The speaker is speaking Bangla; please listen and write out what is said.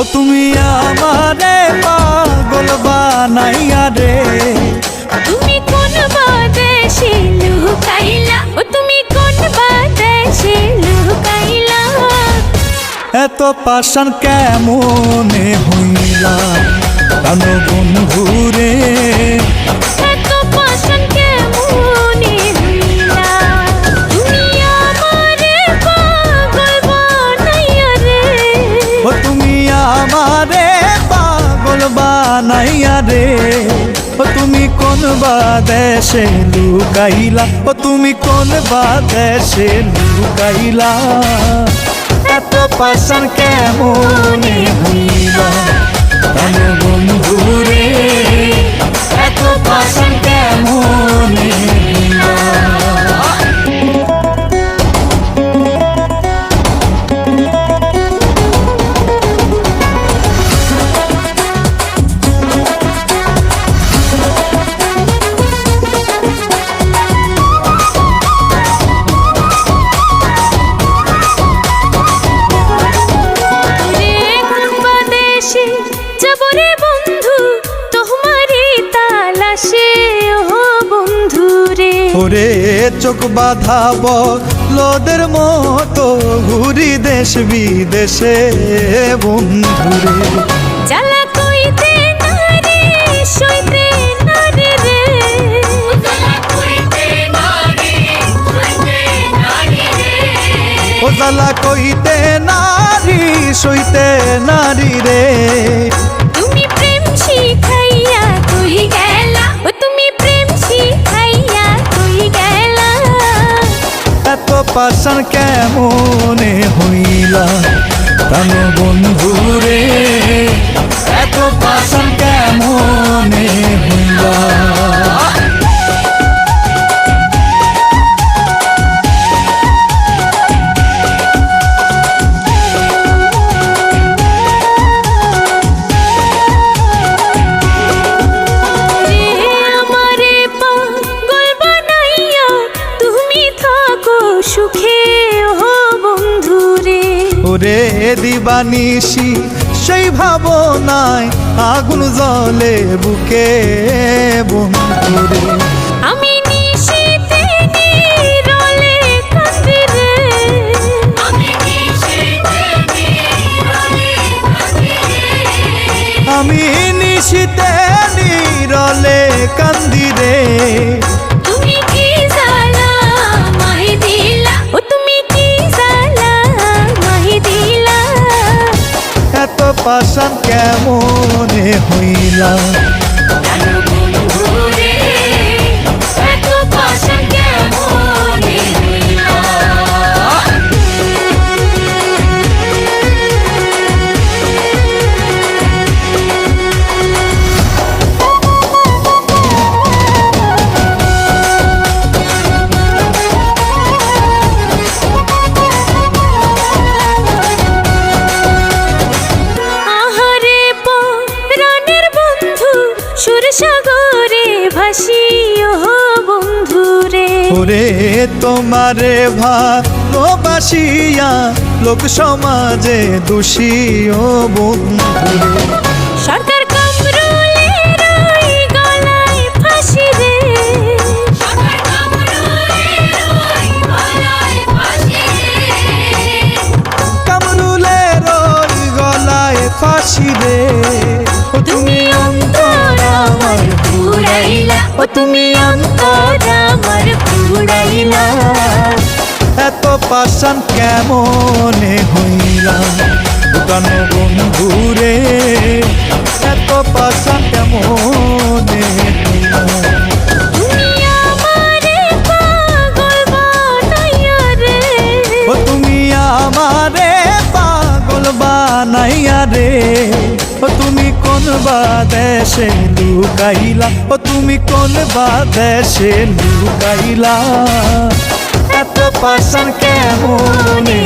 ও তুমি আমারে পাগল বানাইয়া রে। তুমি কোন বাদেশে লুকাইলা, ও তুমি কোন বাদেশে লুকাইলা। এত পাষাণ কেমনে হইলা প্রাণ বন্ধুরে। এত পাষাণ কেমনে হইলা, তুমি আমারে পাগল বানাইয়া রে। ও তুমি আমারে পাগল বানাইয়া রে। ও তুমি কোন বাদেশে লুকাইলা, ও তুমি কোন বাদেশে লুকাইলা। এত পাষাণ কেমনে হইলা প্রাণ বন্ধুরে। এত পাষাণ কেমনে হইলা। ওরে চোখ বাঁধাব লোদের মতো ঘুরি দেশ বিদেশে বন্ধুরে। জ্বালা কইতে নারে সইতে নারে রে। ও জ্বালা কইতে নারী সইতে নারী রে। তুমি প্রেম শিখাইয়া কই গেলা, ও তুমি প্রেম শিখাইয়া কই গেলা। এত পাষাণ কেমনে হইলা প্রাণ বন্ধুরে। এত পাষাণ কেমনে হইলা। ওরে দিবানিশি সেই ভাবনায় আগুন জ্বলে বুকে বন্ধুরে। আমি নিশিতে নীরলে কাঁদি রে। আমি নিশিতে নীরলে কান্দি রে। তুমি কি জ্বালা মাহি দিলা, ও তুমি কি জ্বালা মাহি দিলা। এত পাষাণ কেমনে হইলা বন্ধুরে। এত পাষাণ কেমনে হইলা। সুরসাগরে ভাসি ও বন্ধুরে। ওরে তোমারে ভালোবাসিয়া লোক সমাজে দোষী ও বন্ধুরে। সরকার কামরুলের ওই গলায় ফাঁসি রে। কামরুলের ওই গলায় ফাঁসি রে। তুমি অন্তর আমার পুরাইলা, ও তুমি অন্তর আমার পুরাইলা। এত পাষাণ কেমনে হইলা প্রাণ বন্ধুরে। এত পাষাণ কেমনে হইলা। তুমি আমারে পাগল বানাইয়া রে। ও তুমি আমারে পাগল বানাইয়া রে। ও তুমি কোন বাদেশে লুকাইলা, ও তুমি কোন বাদেশে লুকাইলা। এত পাষাণ কেমনে